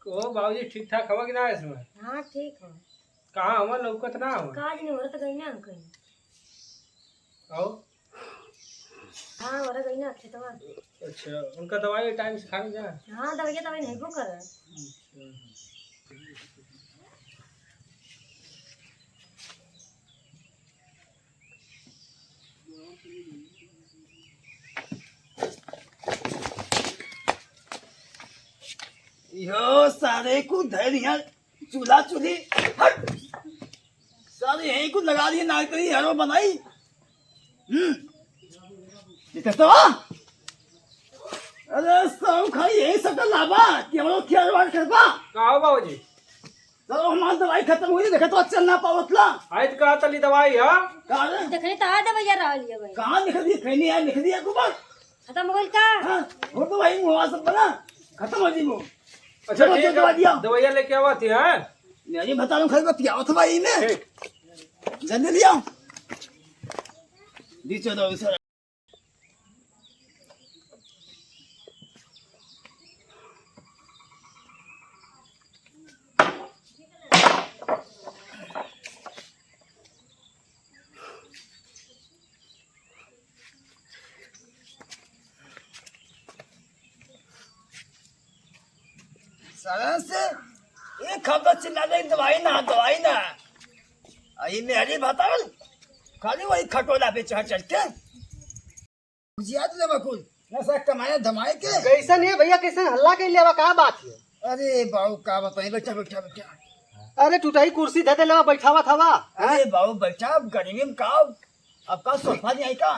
ओ बाबूजी ठीक ठाक हवा कि ना इसमें? हाँ ठीक है। कहाँ हवा लौकत ना हवा? काज नहीं हो रहा तो गई ना कहीं। आओ। हाँ हो रहा गई ना अच्छे तो। अच्छा उनका दवाई टाइम से खाने जा। हाँ दवाई नहीं को कर। यो सारे को धैर्य चूल्हा चूल्ही हट सारे यहीं को लगा दिए नाक तेरी हरो बनाई तो अरे सब खाई यही सकल लाभा केवल खेल वाल करबा कहाँ बाबूजी? चलो हमारी दवाई खत्म हुई देखा तो चल ना पावतला आज का तली दवाई है? कहां देखने तो आ दवाई रहा लिया भाई। कहां लिख दी खैनी है लिख दिया कुमार खत्म हो गई का? हां वो तो भाई मुआ सब बना खत्म हो जी वो। अच्छा ठीक है दवाइयाँ लेके आवा थी हैं? मैं ये बता रहा हूँ खरीद पिया था भाई ने जल्दी लिया दी चलो सर। सरस एक खबर चिल्ला दे दवाई ना आई मेरी बताओ खाली वही खटोला पे चढ़ चढ़ के जिया तो बकुल नशा कमाए धमाए के कैसा नहीं है भैया कैसे हल्ला के लिए का बात है? अरे बाबू का बताई बैठा बैठा बैठा अरे टूटाई कुर्सी दे दे ले बैठावा था वा। अरे बाबू बैठा गर्मी में का अब का सोफा नहीं आई का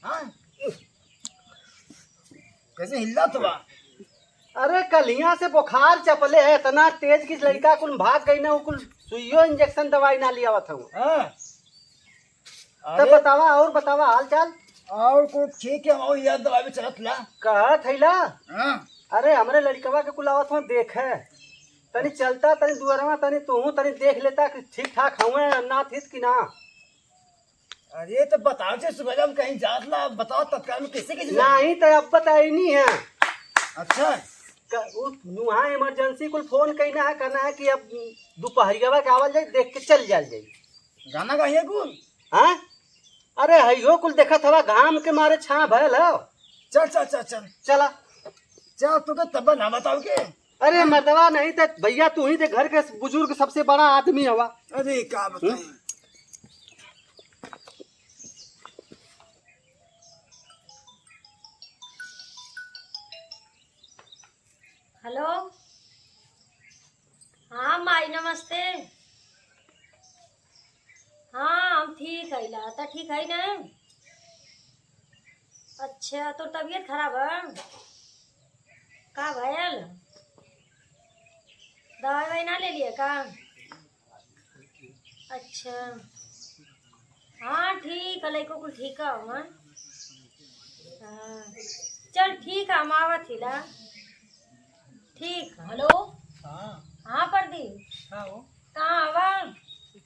हाँ कैसे हिल्ला तो बा। अरे कल यहाँ से बुखार चपले है इतना तेज की लड़का कुल भाग गई ना कुल सुइयो इंजेक्शन दवाई ना लिया था वो। हाँ तब बतावा और बतावा हाल चाल और को ठीक है और यार दवाई में चलत ला कहा थैला। हाँ अरे हमरे लड़कवा के कुल आवत हो देख है तनी चलता तनी दुआरवा तनी तू तनी देख लेता कि ठीक ठाक हुए ना थित कि ना। अरे तो बताओ से सुबह हम कहीं जात ला बताओ तत्काल में कैसे कैसे नहीं तो अब बताई नहीं है। अच्छा वहाँ इमरजेंसी कुल फोन कहना है करना है कि अब दोपहरिया के आवल जाए देख के चल जाल जाए। गाना गाइए कुल हाँ अरे हयो कुल देखा थोड़ा घाम के मारे छा भयल है। चल चल चल चल चला चल तू तब ना बताओ के अरे मर्दवा नहीं तो भैया तू ही थे घर के बुजुर्ग सबसे बड़ा आदमी हवा। अरे क्या बताएं हेलो हाँ माई नमस्ते। हाँ हम ठीक है ला तो ठीक है ना। अच्छा तो तबीयत खराब है का भयल दवाई वाई ना ले लिए का? अच्छा हाँ ठीक है लड़को को ठीक है हाँ चल ठीक है हम आवत ही ला ठीक। हेलो हाँ हाँ प्रदीप हाँ वो कहाँ आवा?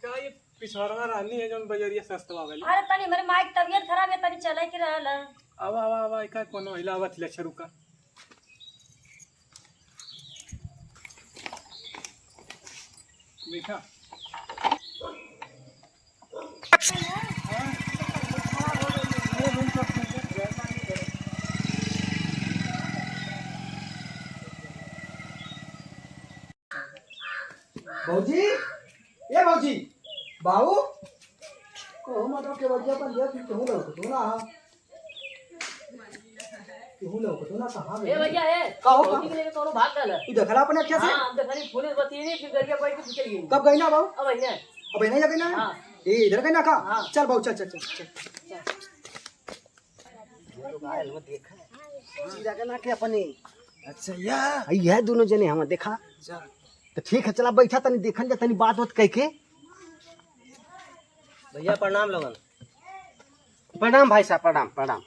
क्या ये पिछवाड़ा रानी है जो बजरिया सस्ता वाली? अरे तनी मेरे माइक तबीयत खराब है तनी चले के रहला। आवा आवा आवा का कोनो हिला आवा थी लच्छरू का बैठा भौजी ये भौजी बाबू को मतलब के वजह पर देख तू लोग तू ना तू लोग तू ना कहां ए भैया है कहो रोटी के लिए कोनो भाग गल तू देखला अपने अखिया से? हां देखली पुलिस बतीनी कि गरिया कोई के चली गई कब गई ना बाबू? अब है अब नहीं जाके ना हाँ। ए इधर गई ना का हाँ। चल बाबू चल चल चल चल मोबाइल में देखा सीधा के ना के अपने अच्छा यार यह दोनों जने हम देखा तो ठीक है चला बैठा तनी देखल जा तनी बात बात कह के। भैया प्रणाम लगन। प्रणाम भाई साहब प्रणाम प्रणाम।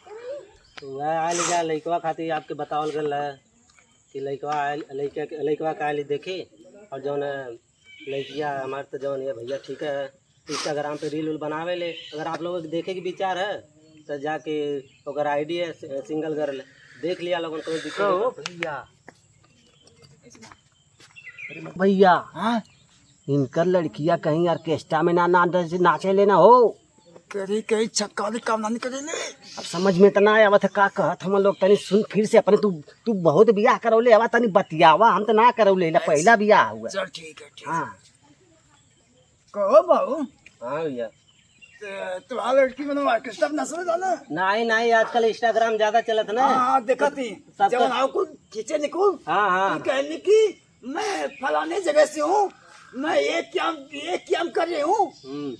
तो आयल जा लइकवा खातिर आपके बतावल गल है कि लइकवा आयल लइकवा का आयल देखे और जौन लइकिया हमारे तो जौन ये भैया ठीक है इंस्टाग्राम पे रील उल बनावे ले अगर आप लोगों के देखे के विचार है तो जाके अगर आईडी है सिंगल गर्ल देख लिया लोगन कोई दिक्कत भैया भैया हाँ इनकर लड़कियां कहीं ऑर्केस्ट्रा में ना नाचे लेना हो। करे कहीं छक्का वाले काम नहीं करेले। अब समझ में तो ना आया था का कहत हम लोग तनी सुन फिर से अपने तू बहुत बियाह करौले आवा तनी बतियावा हम तो ना करौले पहला बियाह हुआ। चल ठीक है ठीक। हाँ कहो बाबू हाँ भैया। तुम्हारा लड़की में ऑर्केस्ट्रा में नसले जाना। नहीं नहीं आजकल इंस्टाग्राम ज्यादा चलत ना। हाँ देखा थी जब आओ को खींचे निको। हाँ हाँ कहने की मैं फलाने जगह से हूँ, मैं ये क्या कर रही हूँ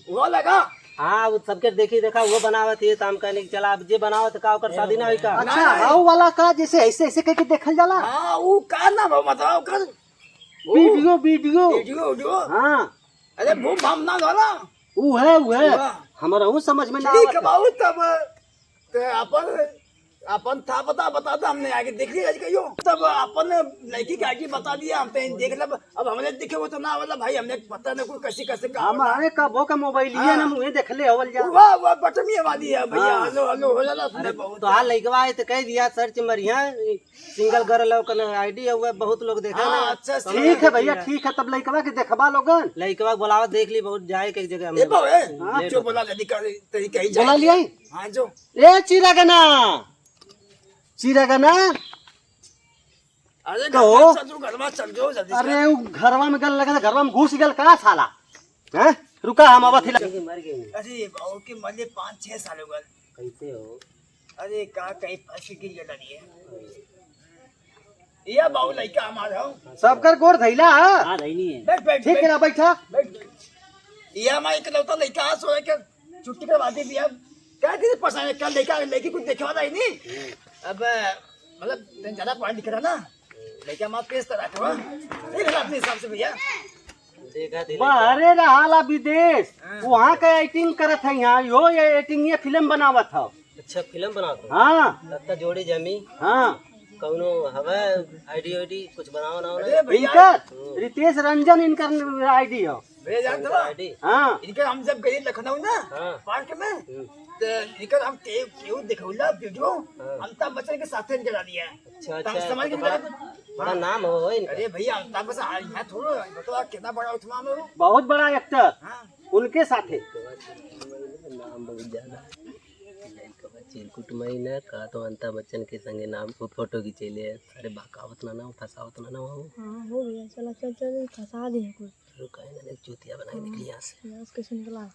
वो लगा। हाँ वो सबके देखी देखा वो बनावत है तो हम कहने की चला अब जे बनावत का ओकर शादी ना हुई का। अच्छा हाउ वाला का जैसे ऐसे ऐसे करके देखल जाला। हाँ वो का ना बताओ कर वीडियो वीडियो वीडियो वीडियो। हाँ अरे वो भावना वाला वो है हमारा वो समझ में ना ठीक आवत है बाबू। तब तो अपन था बता था हमने आगे देख लिया कहियो। तब अपन लड़की की आगे बता दिया हम तो देख लब। अब हमने देखे वो तो ना वाला भाई हमने पता नहीं कोई कैसे का हमारे कबो का मोबाइल ये ना मुझे देख ले अवल जा। वाह बटमी वाली है भैया। हेलो हेलो हो जाला अपने बहुत। तो हाल लइकवा है तो कह दिया सर्च मरिया सिंगल गर्ल कन आईडी हुआ बहुत लोग देखा ना। अच्छा ठीक है भैया ठीक है तब लइकवा के देखबा लोगन। लइकवा बोलावा देख ली बहुत जाए के जगह ए हम बाबू जो बोला लड़ी का तेरी कहीं जा बोला लिया हां जो ए चिरागना अरे कहो। घर में चल जाओ जल्दी। अरे वो घरवा में गल लगा घरवा में घुस गल का साला हैं रुका हम आवत हिला। मर गई अरे बाबू के मने 5-6 साल हो गए। कैसे हो अरे का कहीं फंस गिर गया लड़ी है ये बाबू लड़का हमारा हो। सबकर गोर धैला हाँ नहीं है। बैठ बैठ ठीक है ना बैठा बैठ। ये हमारा इकलौता लड़का सोए के छुट्टी करवा दी भी। अब क्या किसी पसंद कल लड़की कुछ देखा ही नहीं। अब मतलब ज्यादा पढ़ा लिखा ना लड़का माँ पेश तरह के देख ला अपने हिसाब से भैया। देखा थी बाहरे रहाला विदेश वहाँ का एक्टिंग करत है यहाँ यो ये एक्टिंग ये फिल्म बनावत है। अच्छा फिल्म बनाता हाँ तब तक जोड़ी जमी हाँ कौनो हवा आईडी कुछ बनाओ ना अरे भैया इनकर रितेश रंजन इनकर आईडी है। भैया जानते हो आईडी हाँ इनका हम जब गए लखनऊ ना हाँ। पार्क में तो इनका हम केव दिखौला वीडियो अमिताभ बच्चन के साथ करा दिया है। अच्छा तो हम अच्छा समझ तो गए बड़ा नाम हो इनका। अरे भैया अमिताभ बच्चन यहाँ थोड़ा बताओ कितना बड़ा उठवा में हो। बहुत बड़ा एक्टर हाँ उनके साथे नाम बहुत ज्यादा चिरकुट महीना का तो अमिताभ बच्चन के संगे नाम को फोटो खींचेले अरे बाकावत ना फसावत ना हो। हाँ हो गया चलो चल चल फंसा दे कुछ रुका है ना चूतिया बना के निकली यहाँ से। बस कैसे निकला।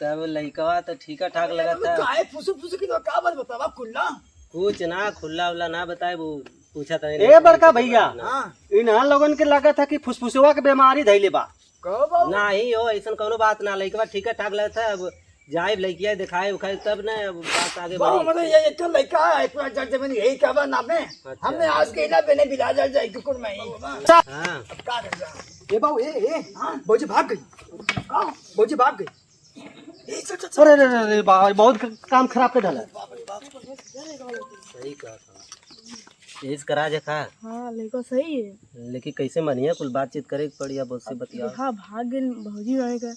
तब लइकवा तो ठीक ठाक लगा था। काहे फुसु की तो का बात बतावा खुला। कुछ ना खुला उला ना बताए वो पूछा था ए बड़का भैया हाँ इन्हा लोगन के लगा था कि फुसफुसवा के बीमारी धैले बा। कहो बाबू नहीं हो ऐसा कोनो बात ना लइकवा ठीक ठाक लगा था। अब जाए लइकिया दिखाए उखाए तब ना अब बात आगे बाबू बढ़ी। मतलब ये एक तो लड़का है पूरा जज जमीन यही का बा नाम है। हमने आज के इला बेने बिला जाए कुकुर में ही हाँ का कर जा। ए बाबू ए हाँ भौजी भाग गई कहो भौजी भाग गई। ये चल अरे अरे अरे बहुत काम खराब कर डाला। सही कहा था इस करा जा खा हाँ लड़का सही है लेकिन कैसे मनिया कुल बातचीत करे के पड़ी बहुत से बतिया। देखा भाग गए भौजी वाले का।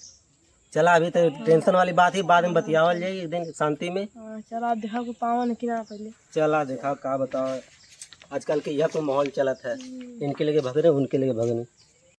चला अभी तो टेंशन वाली बात ही बाद में बतियावल जाए एक दिन शांति में। हाँ चल आप देखा को पावा न किना पहले। चला देखा का बताओ आजकल के यह तो माहौल चलत है इनके लिए भगने उनके लिए भगने।